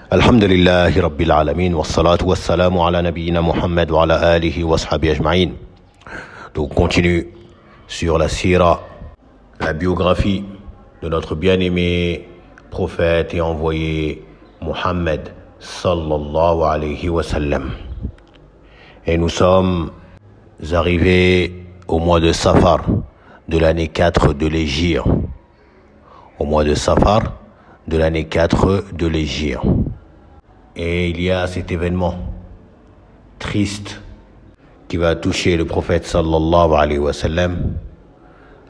Alhamdulillahi Rabbil Alamin, wassalatu wassalamu ala nabiyyina Muhammad wa ala alihi wa sahbihi ajma'in. Donc, on continue sur la sira, la biographie de notre bien-aimé prophète et envoyé Muhammad sallallahu alayhi wa sallam. Et nous sommes arrivés au mois de Safar de l'année 4 de l'Hégire. Au mois de Safar de l'année 4 de l'Hégire. Et il y a cet événement triste qui va toucher le prophète sallallahu alayhi wa sallam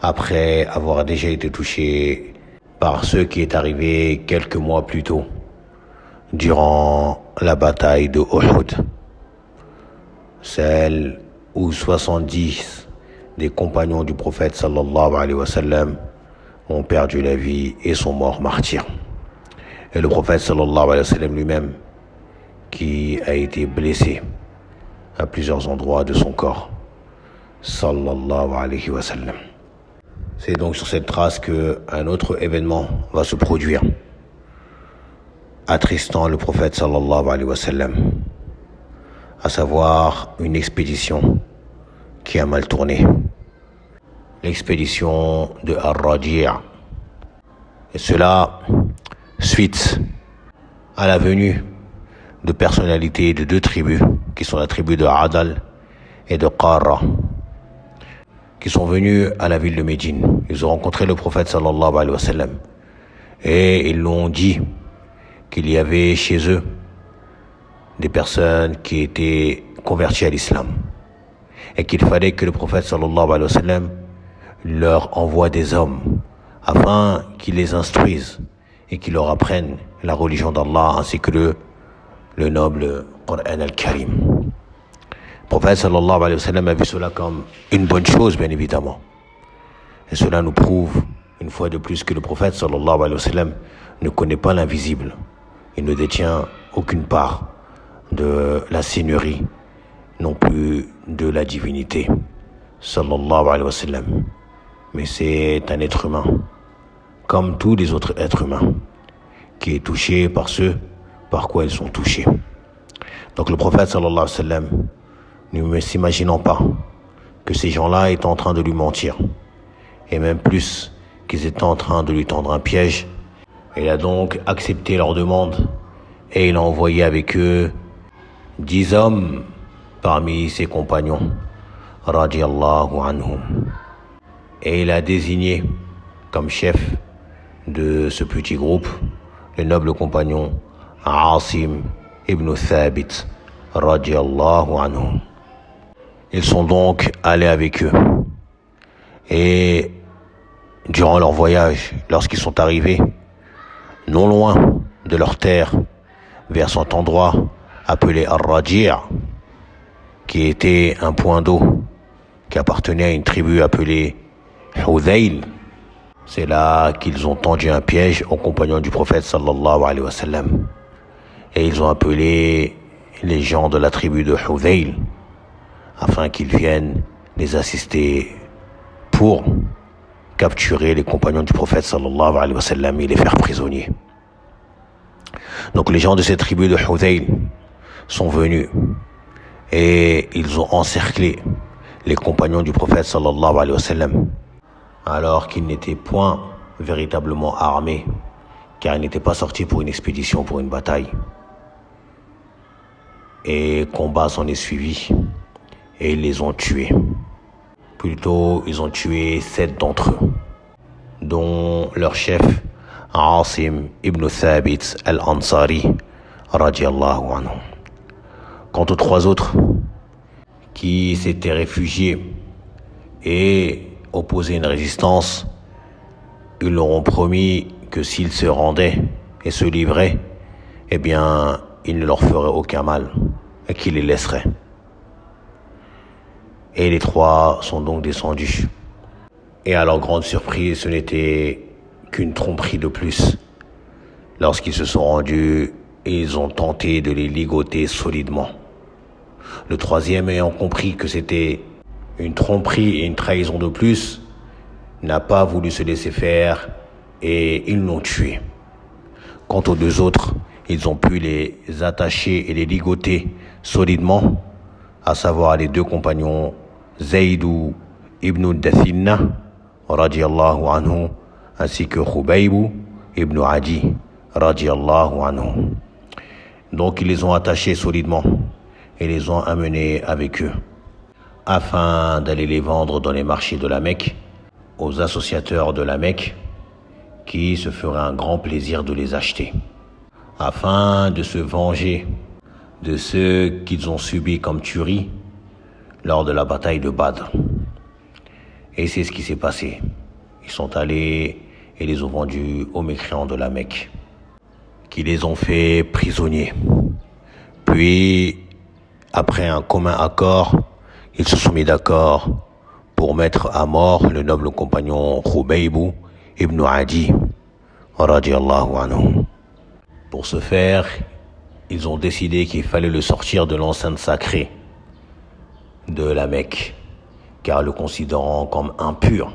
après avoir déjà été touché par ce qui est arrivé quelques mois plus tôt durant la bataille de Uhud, celle où 70 des compagnons du prophète sallallahu alayhi wa sallam ont perdu la vie et sont morts martyrs. Et le prophète sallallahu alayhi wa sallam lui-même qui a été blessé à plusieurs endroits de son corps sallallahu alayhi wa sallam. C'est donc sur cette trace qu'un autre événement va se produire, attristant le prophète sallallahu alayhi wa sallam, à savoir une expédition qui a mal tourné, l'expédition de Ar-Raji'. Et cela suite à la venue de personnalités de deux tribus, qui sont la tribu de Adal et de Qarra, qui sont venus à la ville de Médine. Ils ont rencontré le prophète sallallahu alayhi wa sallam et ils lui ont dit qu'il y avait chez eux des personnes qui étaient converties à l'islam et qu'il fallait que le prophète sallallahu alayhi wa sallam leur envoie des hommes afin qu'ils les instruisent et qu'ils leur apprennent la religion d'Allah ainsi que le noble Coran al-Karim. Le prophète sallallahu alayhi wa sallam a vu cela comme une bonne chose, bien évidemment. Et cela nous prouve une fois de plus que le prophète sallallahu alayhi wa sallam ne connaît pas l'invisible. Il ne détient aucune part de la seigneurie, non plus de la divinité, sallallahu alayhi wa sallam. Mais c'est un être humain, comme tous les autres êtres humains, qui est touché par ceux par quoi ils sont touchés. Donc le prophète sallallahu alayhi wa sallam, ne s'imaginant pas que ces gens-là étaient en train de lui mentir, et même plus qu'ils étaient en train de lui tendre un piège, il a donc accepté leur demande et il a envoyé avec eux 10 hommes parmi ses compagnons, radiyallahu anhum. Et il a désigné comme chef de ce petit groupe le noble compagnon Asim ibn Thabit, radiyallahu anhu. Ils sont donc allés avec eux. Et durant leur voyage, lorsqu'ils sont arrivés, non loin de leur terre, vers cet endroit appelé Ar-Raji', qui était un point d'eau qui appartenait à une tribu appelée Hudayl, c'est là qu'ils ont tendu un piège aux compagnons du prophète sallallahu alayhi wa sallam. Et ils ont appelé les gens de la tribu de Hudayl afin qu'ils viennent les assister pour capturer les compagnons du prophète sallallahu alayhi wa sallam et les faire prisonniers. Donc les gens de cette tribu de Hudayl sont venus et ils ont encerclé les compagnons du prophète sallallahu alayhi wa sallam alors qu'ils n'étaient point véritablement armés, car ils n'étaient pas sortis pour une expédition, pour une bataille. Et combat s'en est suivi et ils les ont tués. Plutôt, ils ont tué 7 d'entre eux, dont leur chef Asim ibn Thabit al-Ansari, radiyallahu anhu. Quant aux 3 autres qui s'étaient réfugiés et opposaient une résistance, ils leur ont promis que s'ils se rendaient et se livraient, eh bien, ils ne leur feraient aucun mal et qu'ils les laisseraient. Et les 3 sont donc descendus. Et à leur grande surprise, ce n'était qu'une tromperie de plus. Lorsqu'ils se sont rendus, ils ont tenté de les ligoter solidement. Le 3e, ayant compris que c'était une tromperie et une trahison de plus, n'a pas voulu se laisser faire et ils l'ont tué. Quant aux 2 autres, ils ont pu les attacher et les ligoter solidement, à savoir les deux compagnons Zaydou ibn Dathinna radiallahu anhu ainsi que Khubayb ibn Adi radiallahu anhu. Donc ils les ont attachés solidement et les ont amenés avec eux afin d'aller les vendre dans les marchés de la Mecque aux associateurs de la Mecque qui se feraient un grand plaisir de les acheter afin de se venger de ceux qu'ils ont subis comme tuerie lors de la bataille de Badr. Et c'est ce qui s'est passé. Ils sont allés et les ont vendus aux mécréants de la Mecque qui les ont fait prisonniers. Puis, après un commun accord, ils se sont mis d'accord pour mettre à mort le noble compagnon Khubayb ibn Adi radiallahu anhu. Pour ce faire, ils ont décidé qu'il fallait le sortir de l'enceinte sacrée de la Mecque, car le considérant comme impur,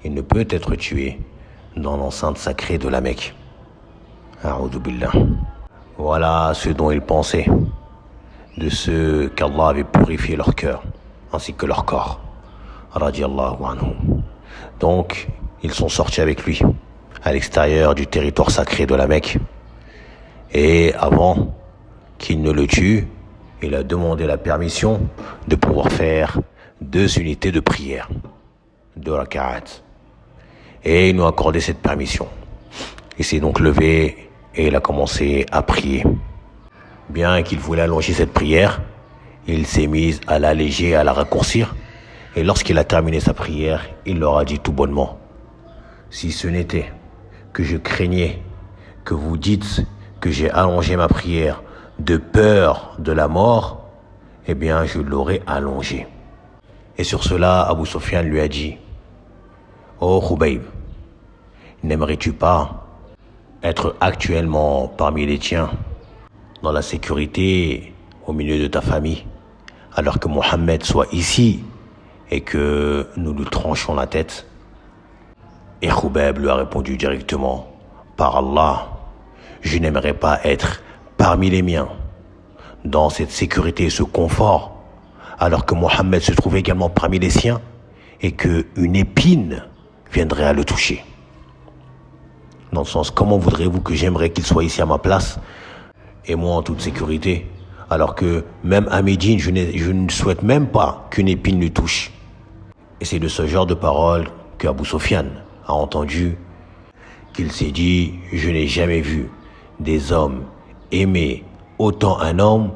il ne peut être tué dans l'enceinte sacrée de la Mecque. A'udhu billah. Voilà ce dont ils pensaient, de ceux qu'Allah avait purifié leur cœur, ainsi que leur corps. Radiallahu anhu. Donc, ils sont sortis avec lui, à l'extérieur du territoire sacré de la Mecque. Et avant qu'il ne le tue, il a demandé la permission de pouvoir faire 2 unités de prière, 2 raka'at. Et il nous a accordé cette permission. Il s'est donc levé et il a commencé à prier. Bien qu'il voulait allonger cette prière, il s'est mis à l'alléger, à la raccourcir. Et lorsqu'il a terminé sa prière, il leur a dit tout bonnement: si ce n'était que je craignais que vous dites que j'ai allongé ma prière de peur de la mort, eh bien je l'aurais allongée. Et sur cela, Abu Sufyan lui a dit: oh Khubayb, n'aimerais-tu pas être actuellement parmi les tiens, dans la sécurité, au milieu de ta famille, alors que Mohammed soit ici et que nous lui tranchons la tête? Et Khubayb lui a répondu directement: par Allah, je n'aimerais pas être parmi les miens, dans cette sécurité et ce confort, alors que Mohammed se trouve également parmi les siens et qu'une épine viendrait à le toucher. Dans le sens, comment voudrez-vous que j'aimerais qu'il soit ici à ma place et moi en toute sécurité, alors que même à Médine, je ne souhaite même pas qu'une épine lui touche. Et c'est de ce genre de paroles qu'Abu Sufyan a entendu, qu'il s'est dit: je n'ai jamais vu des hommes aimer autant un homme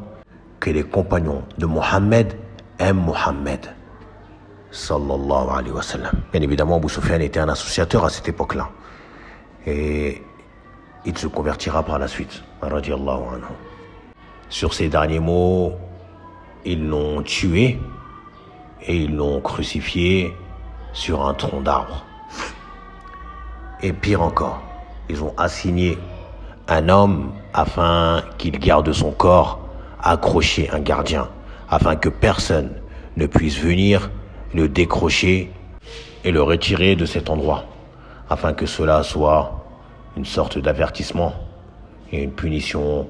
que les compagnons de Mohammed aiment Mohammed sallallahu alayhi wa sallam. Bien évidemment, Abu Sufyan était un associateur à cette époque-là et il se convertira par la suite, radiallahu anhu. Sur ces derniers mots, ils l'ont tué et ils l'ont crucifié sur un tronc d'arbre. Et pire encore, ils ont assigné un homme afin qu'il garde son corps, accroché, un gardien, afin que personne ne puisse venir le décrocher et le retirer de cet endroit, afin que cela soit une sorte d'avertissement et une punition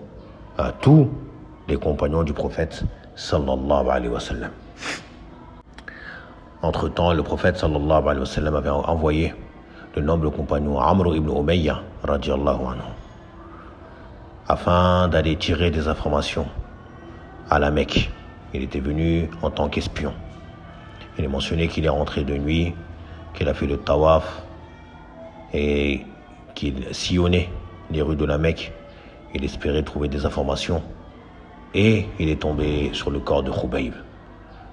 à tous les compagnons du prophète sallallahu alayhi wa sallam. Entre-temps, le prophète sallallahu alayhi wa sallam avait envoyé le noble compagnon Amr ibn Umayya radiallahu anhu afin d'aller tirer des informations à la Mecque. Il était venu en tant qu'espion. Il est mentionné qu'il est rentré de nuit, qu'il a fait le tawaf et qu'il sillonnait les rues de la Mecque. Il espérait trouver des informations et il est tombé sur le corps de Khubayb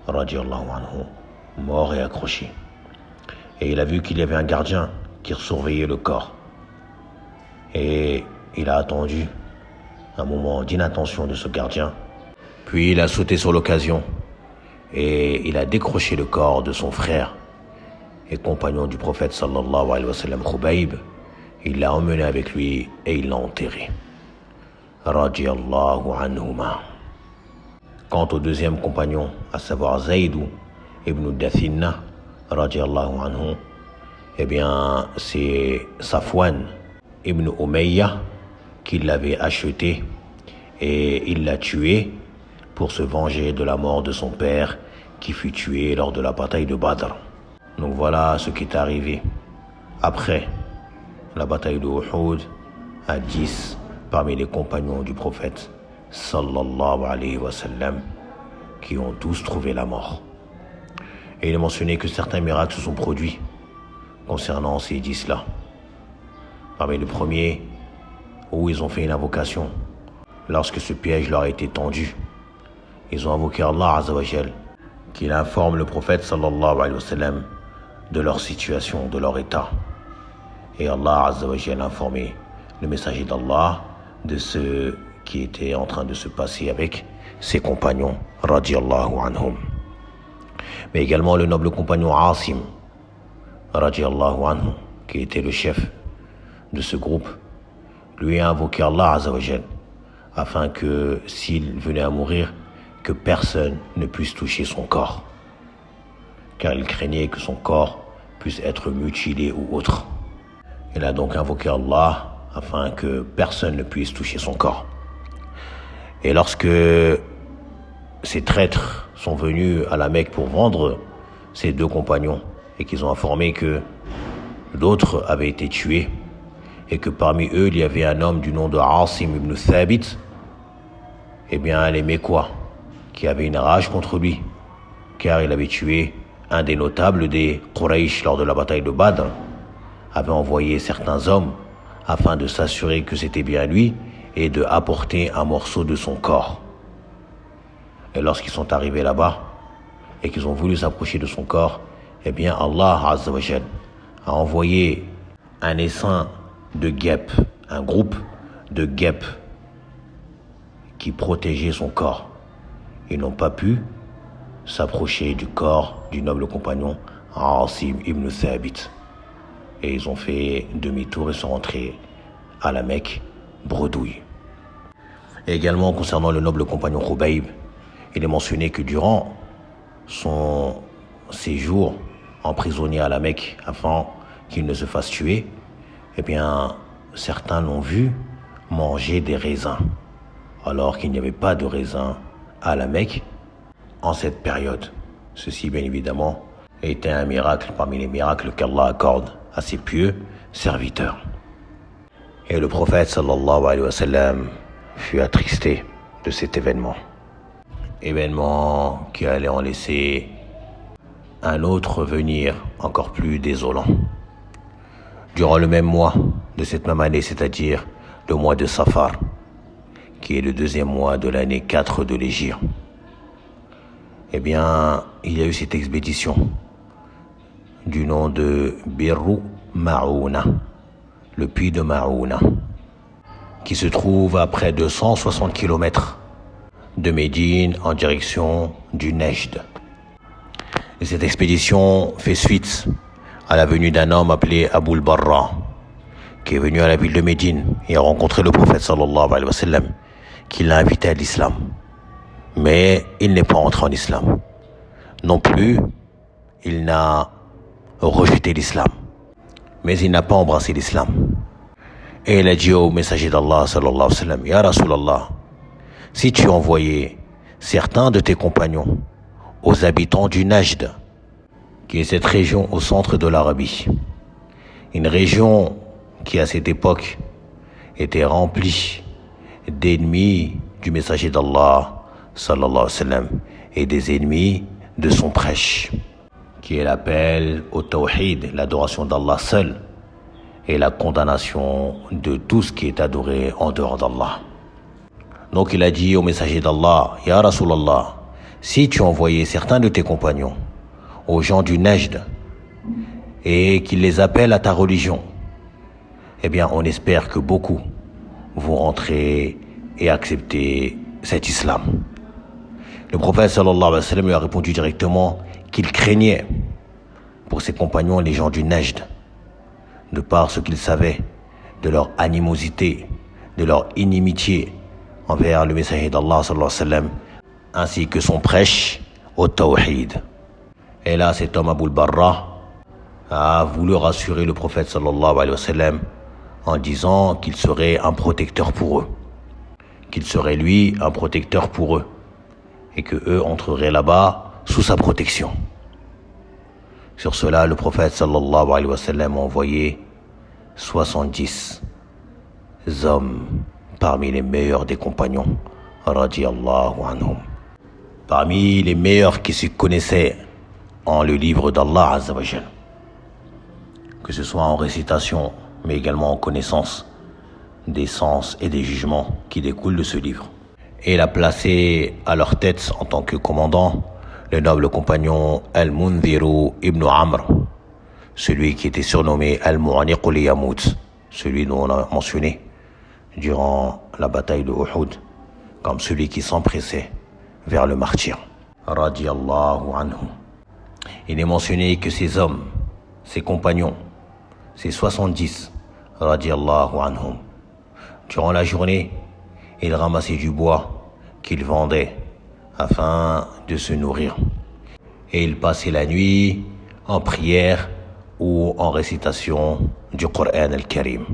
radiallahu anhu, mort et accroché. Et il a vu qu'il y avait un gardien qui surveillait le corps. Et il a attendu un moment d'inattention de ce gardien. Puis il a sauté sur l'occasion et il a décroché le corps de son frère et compagnon du prophète sallallahu alayhi wa sallam, Khubayb. Il l'a emmené avec lui et il l'a enterré. Radiallahu anhuma. Quant au deuxième compagnon, à savoir Zaydou ibn Dathinna, radiallahu anhu, eh bien, c'est Safwan ibn Umayya qu'il l'avait acheté et il l'a tué pour se venger de la mort de son père qui fut tué lors de la bataille de Badr. Donc voilà ce qui est arrivé après la bataille de Uhud à 10 parmi les compagnons du prophète sallallahu alayhi wa sallam qui ont tous trouvé la mort. Et il est mentionné que certains miracles se sont produits concernant ces 10-là. Parmi les premiers, où ils ont fait une invocation, lorsque ce piège leur a été tendu, ils ont invoqué Allah Azza wa Jal, qu'il informe le prophète sallallahu alayhi wa sallam de leur situation, de leur état. Et Allah Azza wa Jal a informé le messager d'Allah de ce qui était en train de se passer avec ses compagnons, radiyallahu anhum. Mais également le noble compagnon Asim, radiyallahu anhu, qui était le chef de ce groupe, lui a invoqué Allah Azza wa Jal, afin que s'il venait à mourir, que personne ne puisse toucher son corps, car il craignait que son corps puisse être mutilé ou autre. Il a donc invoqué Allah afin que personne ne puisse toucher son corps. Et lorsque ces traîtres sont venus à la Mecque pour vendre ces deux compagnons et qu'ils ont informé que d'autres avaient été tués et que parmi eux il y avait un homme du nom de Asim ibn Thabit, eh bien les Mécois, qui avaient une rage contre lui, car il avait tué un des notables des Quraysh lors de la bataille de Badr, avaient envoyé certains hommes afin de s'assurer que c'était bien lui et de apporter un morceau de son corps. Et lorsqu'ils sont arrivés là-bas et qu'ils ont voulu s'approcher de son corps, eh bien Allah Azza wa Jal a envoyé un essaim de guêpes, un groupe de guêpes qui protégeait son corps. Ils n'ont pas pu s'approcher du corps du noble compagnon Asim ibn Thabit. Et ils ont fait demi-tour et sont rentrés à la Mecque bredouille. Et également concernant le noble compagnon Khubayb, il est mentionné que durant son séjour emprisonné à la Mecque afin qu'il ne se fasse tuer, eh bien certains l'ont vu manger des raisins alors qu'il n'y avait pas de raisins à la Mecque en cette période. Ceci, bien évidemment, était un miracle parmi les miracles qu'Allah accorde à ses pieux serviteurs. Et le prophète sallallahu alayhi wa sallam fut attristé de cet événement. Événement qui allait en laisser un autre venir encore plus désolant. Durant le même mois de cette même année, c'est-à-dire le mois de Safar, qui est le deuxième mois de l'année 4 de l'Hégire, eh bien, il y a eu cette expédition du nom de Birru Ma'ouna, le puits de Ma'ouna, qui se trouve à près de 160 km de Médine en direction du Nejd. Et cette expédition fait suite à la venue d'un homme appelé Abul Barra, qui est venu à la ville de Médine et a rencontré le prophète sallallahu alayhi wa sallam, qui l'a invité à l'islam. Mais il n'est pas entré en islam. Non plus, il n'a rejeté l'islam. Mais il n'a pas embrassé l'islam. Et il a dit au messager d'Allah sallallahu alayhi wa sallam, Ya Rasulallah, si tu envoyais certains de tes compagnons aux habitants du Najd, qui est cette région au centre de l'Arabie, une région qui à cette époque était remplie d'ennemis du messager d'Allah sallallahu alayhi wa sallam et des ennemis de son prêche, qui est l'appel au tawhid, l'adoration d'Allah seul et la condamnation de tout ce qui est adoré en dehors d'Allah. Donc il a dit au messager d'Allah, Ya Rasulallah, si tu envoyais certains de tes compagnons aux gens du Najd et qu'ils les appellent à ta religion, eh bien on espère que beaucoup vont rentrer et accepter cet islam. Le prophète sallallahu alayhi wa sallam lui a répondu directement qu'il craignait pour ses compagnons, les gens du Najd, de par ce qu'ils savaient de leur animosité, de leur inimitié envers le messager d'Allah sallallahu alayhi wa sallam, ainsi que son prêche au tawhid. Et là, cet homme Abul Barra a voulu rassurer le prophète sallallahu alayhi wa sallam en disant qu'il serait un protecteur pour eux, qu'il serait lui un protecteur pour eux, et que eux entreraient là-bas sous sa protection. Sur cela, le prophète sallallahu alayhi wa sallam a envoyé 70 hommes parmi les meilleurs des compagnons, radiyallahu anhum. Parmi les meilleurs qui se connaissaient en le livre d'Allah Azza wa Jal, que ce soit en récitation, mais également en connaissance des sens et des jugements qui découlent de ce livre. Et il a placé à leur tête, en tant que commandant, le noble compagnon Al-Mundhiru ibn Amr, celui qui était surnommé Al-Mu'aniq al-Yamut, celui dont on a mentionné durant la bataille de Uhud, comme celui qui s'empressait vers le martyr. Radiyallahu anhu. Il est mentionné que ces hommes, ses compagnons, ces 70, radiyallahu anhum, durant la journée, ils ramassaient du bois qu'ils vendaient afin de se nourrir. Et ils passaient la nuit en prière ou en récitation du Coran al-Karim.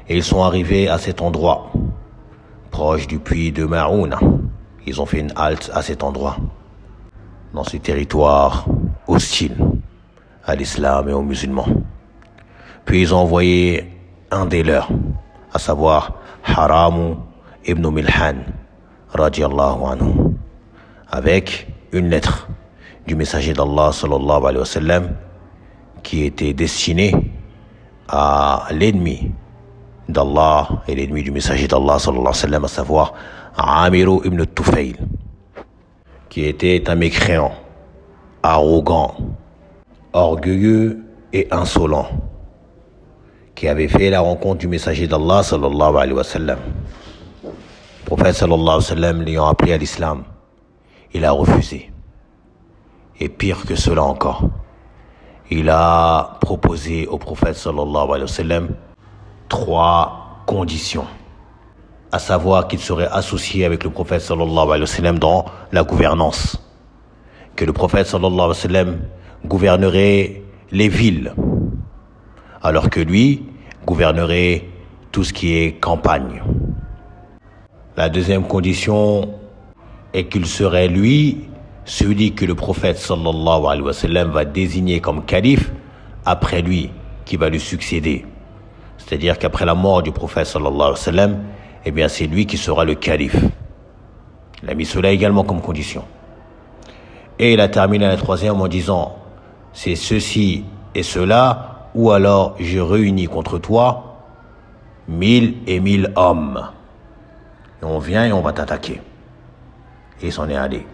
Et ils sont arrivés à cet endroit, proche du puits de Ma'ouna. Ils ont fait une halte à cet endroit, dans ce territoire hostile à l'islam et aux musulmans. Puis ils ont envoyé un des leurs, à savoir Haram ibn Milhan, radiyallahu anhu, avec une lettre du messager d'Allah sallallahu alayhi wa sallam qui était destinée à l'ennemi d'Allah et l'ennemi du messager d'Allah sallallahu alayhi wa sallam, à savoir Amiru ibn Tufayl, qui était un mécréant, arrogant, orgueilleux et insolent, qui avait fait la rencontre du messager d'Allah sallallahu alayhi wa sallam. Le prophète sallallahu alayhi wa sallam l'ayant appelé à l'islam, il a refusé. Et pire que cela encore, il a proposé au prophète sallallahu alayhi wa sallam 3 conditions, à savoir qu'il serait associé avec le prophète sallallahu alayhi wa sallam dans la gouvernance, que le prophète sallallahu alayhi wa sallam gouvernerait les villes, alors que lui gouvernerait tout ce qui est campagne. La deuxième condition est qu'il serait lui celui que le prophète sallallahu alayhi wa sallam va désigner comme calife après lui, qui va lui succéder. C'est-à-dire qu'après la mort du prophète sallallahu alayhi wa sallam, eh bien c'est lui qui sera le calife. Il a mis cela également comme condition. Et il a terminé la troisième en disant: c'est ceci et cela, ou alors je réunis contre toi 1000 et 1000 hommes. Et on vient et on va t'attaquer. Et il s'en est allé.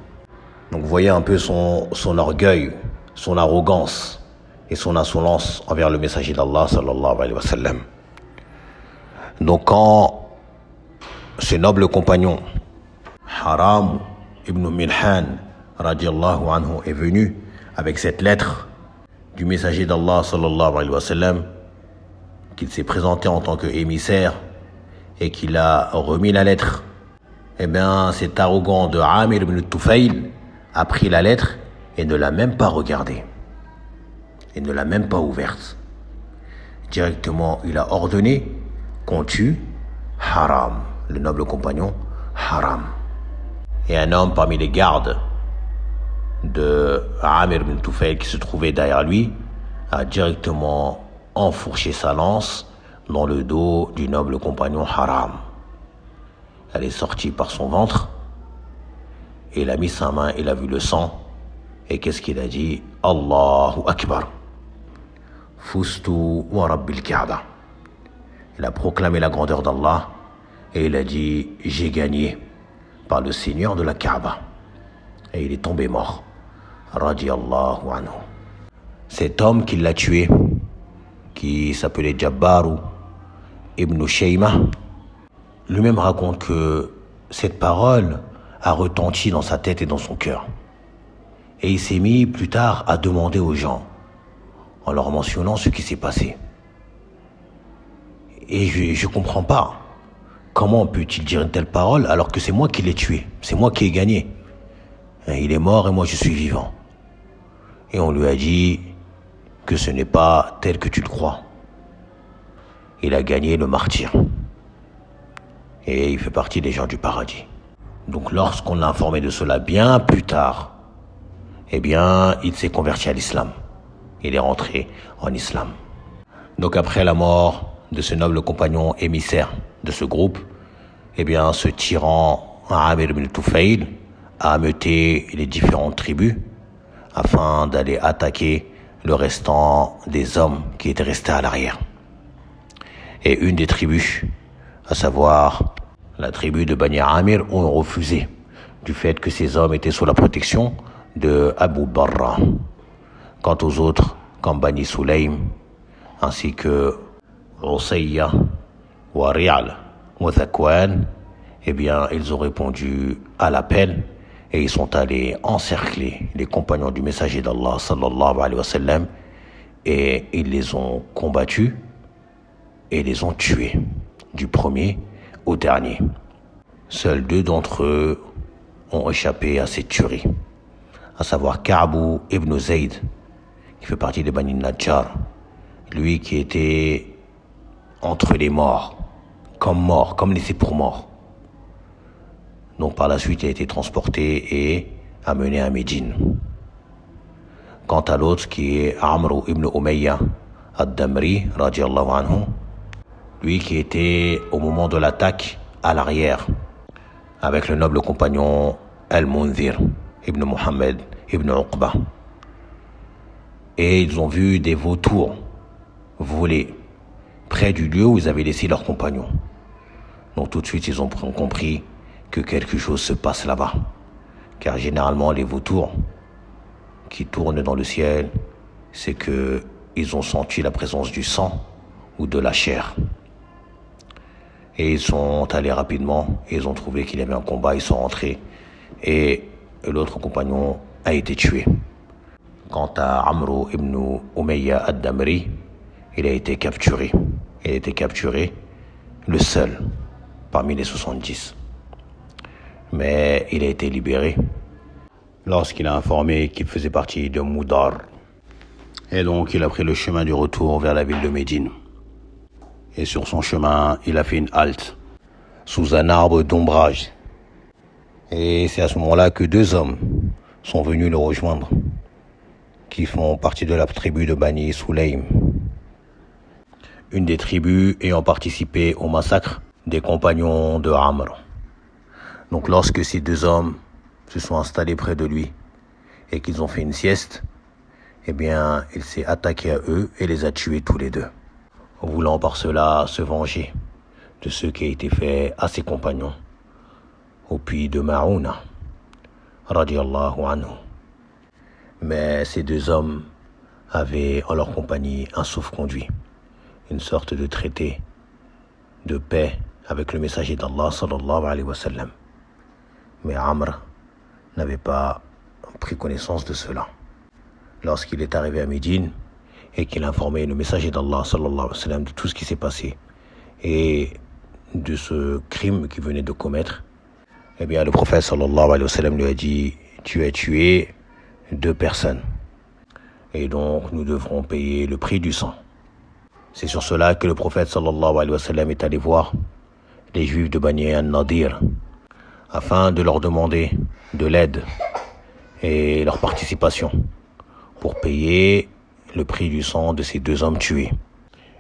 Donc vous voyez un peu son orgueil, son arrogance et son insolence envers le messager d'Allah sallallahu alayhi wa sallam. Donc quand ce noble compagnon, Haram ibn Milhan, radiyallahu anhu, est venu avec cette lettre du messager d'Allah sallallahu alayhi wa sallam, qu'il s'est présenté en tant qu'émissaire et qu'il a remis la lettre, eh bien cet arrogant de Amir ibn Tufayl a pris la lettre et ne l'a même pas regardée, et ne l'a même pas ouverte. Directement, il a ordonné qu'on tue Haram, le noble compagnon Haram. Et un homme parmi les gardes de Amir ibn Tufayl qui se trouvait derrière lui a directement enfourché sa lance dans le dos du noble compagnon Haram. Elle est sortie par son ventre et il a mis sa main, il a vu le sang. Et qu'est-ce qu'il a dit? Allahu Akbar. Fustu wa Rabbil Kaaba. Il a proclamé la grandeur d'Allah et il a dit: j'ai gagné par le Seigneur de la Kaaba. Et il est tombé mort. Radiyallahu anhu. Cet homme qui l'a tué, qui s'appelait Jabbaru ibn Shayma, lui-même raconte que cette parole a retenti dans sa tête et dans son cœur. Et il s'est mis plus tard à demander aux gens, en leur mentionnant ce qui s'est passé. Et je ne comprends pas. Comment peut-il dire une telle parole alors que c'est moi qui l'ai tué, c'est moi qui ai gagné. Il est mort et moi je suis vivant. Et on lui a dit que ce n'est pas tel que tu le crois. il a gagné le martyre. Et il fait partie des gens du paradis. Donc lorsqu'on l'a informé de cela bien plus tard, il s'est converti à l'islam. Il est rentré en islam. Donc après la mort de ce noble compagnon émissaire de ce groupe, ce tyran Amir ibn Tufayl a ameuté les différentes tribus afin d'aller attaquer le restant des hommes qui étaient restés à l'arrière. Et une des tribus, à savoir la tribu de Bani Amir, ont refusé du fait que ces hommes étaient sous la protection de Abu Barra. Quant aux autres, comme Bani Sulaym, ainsi que Usayya, Wari'al, Zakwan, ils ont répondu à l'appel et ils sont allés encercler les compagnons du messager d'Allah sallallahu alayhi wa sallam et ils les ont combattus et les ont tués du premier au dernier. Seuls 2 d'entre eux ont échappé à ces tueries, à savoir Ka'b ibn Zayd, qui fait partie des Bani Najjar, lui qui était entre les morts, comme laissé pour mort. Donc par la suite, il a été transporté et amené à Médine. Quant à l'autre qui est Amr ibn Umayya ad-Damri, radiallahu anhu, lui qui était au moment de l'attaque à l'arrière, avec le noble compagnon Al-Mundhir ibn Muhammad ibn Uqba. Et ils ont vu des vautours voler près du lieu où ils avaient laissé leurs compagnons. Donc tout de suite, ils ont compris que quelque chose se passe là-bas. Car généralement, les vautours qui tournent dans le ciel, c'est qu'ils ont senti la présence du sang ou de la chair. Et ils sont allés rapidement et ils ont trouvé qu'il y avait un combat, ils sont rentrés et l'autre compagnon a été tué. Quant à Amr ibn Umayya ad-Damri, il a été capturé. Il a été capturé, le seul parmi les 70. Mais il a été libéré lorsqu'il a informé qu'il faisait partie de Moudar. Et donc il a pris le chemin du retour vers la ville de Médine. Et sur son chemin, il a fait une halte sous un arbre d'ombrage. Et c'est à ce moment-là que 2 hommes sont venus le rejoindre, qui font partie de la tribu de Bani Sulaym, une des tribus ayant participé au massacre des compagnons de Amr. Donc lorsque ces 2 hommes se sont installés près de lui et qu'ils ont fait une sieste, il s'est attaqué à eux et les a tués tous les 2, voulant par cela se venger de ce qui a été fait à ses compagnons au puits de Ma'ouna, radiallahu anhu. Mais ces 2 hommes avaient en leur compagnie un sauf-conduit, une sorte de traité de paix avec le messager d'Allah sallallahu alayhi wa sallam. Mais Amr n'avait pas pris connaissance de cela. Lorsqu'il est arrivé à Médine et qu'il a informé le messager d'Allah sallallahu alayhi wa sallam de tout ce qui s'est passé et de ce crime qu'il venait de commettre, le prophète sallallahu alayhi wa sallam lui a dit: tu as tué 2 personnes et donc nous devrons payer le prix du sang. C'est sur cela que le prophète sallallahu alayhi wa sallam est allé voir les juifs de Bani an-Nadir afin de leur demander de l'aide et leur participation pour payer le prix du sang de ces 2 hommes tués.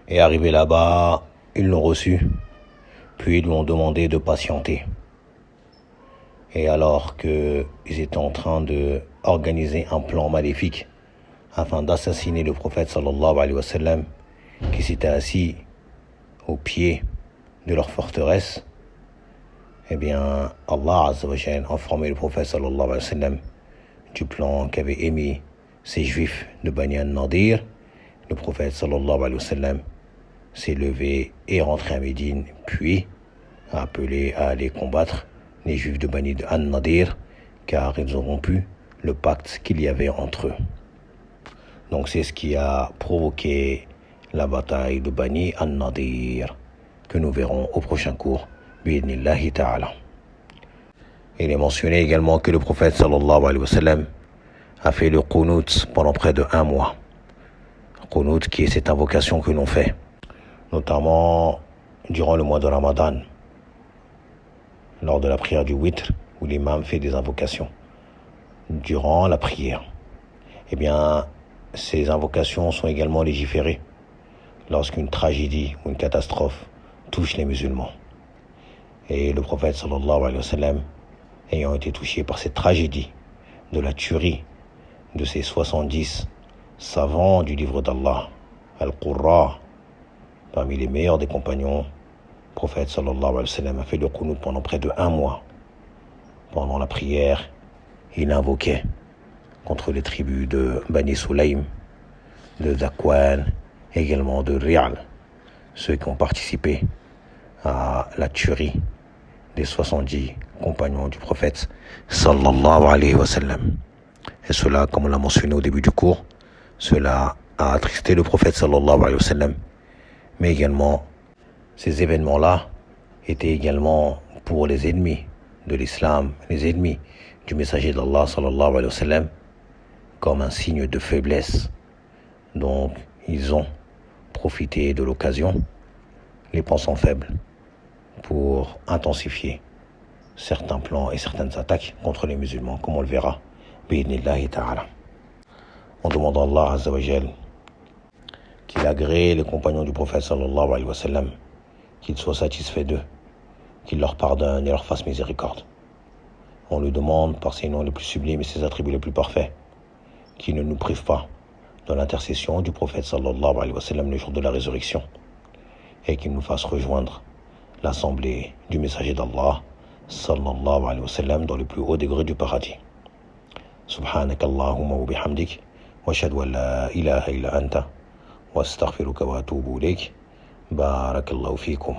Et arrivé là-bas, ils l'ont reçu, puis ils lui ont demandé de patienter. Et alors qu'ils étaient en train d'organiser un plan maléfique afin d'assassiner le prophète sallallahu alayhi wa sallam, qui s'était assis au pied de leur forteresse, Allah Azza wa Jal a informé le prophète sallallahu alayhi wa sallam du plan qu'avaient émis ces juifs de Bani an-Nadir. Le prophète sallallahu alayhi wa sallam s'est levé et rentré à Médine, puis a appelé à aller combattre les juifs de Bani an-Nadir, car ils ont rompu le pacte qu'il y avait entre eux. Donc c'est ce qui a provoqué la bataille de Bani an-Nadir, que nous verrons au prochain cours, bi'idhnillahi ta'ala. Il est mentionné également que le prophète sallallahu alayhi wa sallam a fait le qunut pendant près de 1 mois. Qunut qui est cette invocation que l'on fait notamment durant le mois de Ramadan, lors de la prière du witr, où l'imam fait des invocations. Durant la prière, eh bien, ces invocations sont également légiférées lorsqu'une tragédie ou une catastrophe touche les musulmans. Et le prophète sallallahu alayhi wa sallam, ayant été touché par cette tragédie de la tuerie de ces 70 savants du livre d'Allah, Al-Qurra, parmi les meilleurs des compagnons, le prophète sallallahu alayhi wa sallam a fait le qunut pendant près de 1 mois. Pendant la prière, il invoquait contre les tribus de Bani Sulaym, de Zakwan, également de Ri'al, ceux qui ont participé à la tuerie des 70 compagnons du prophète sallallahu alayhi wa sallam. Et cela, comme on l'a mentionné au début du cours, cela a attristé le prophète sallallahu alayhi wa sallam. Mais également, ces événements-là étaient également pour les ennemis de l'islam, les ennemis du messager d'Allah sallallahu alayhi wa sallam, comme un signe de faiblesse. Donc, ils ont profité de l'occasion, les pensant faibles, pour intensifier certains plans et certaines attaques contre les musulmans, comme on le verra, bi'idhnillahi ta'ala. On demande à Allah azza wa jal qu'il agrée les compagnons du prophète sallallahu alayhi wa sallam, qu'il soit satisfait d'eux, qu'il leur pardonne et leur fasse miséricorde. On lui demande par ses noms les plus sublimes et ses attributs les plus parfaits, qu'il ne nous prive pas de l'intercession du prophète sallallahu alayhi wa sallam le jour de la résurrection, et qu'il nous fasse rejoindre l'assemblée du messager d'Allah sallallahu alayhi wa sallam dans le plus haut degré du paradis. Subhanak Allahumma wa bihamdik, wa ashhadu an la ilaha illa anta, wa astaghfiruka wa atubu ilayk. Barakallahu fikum.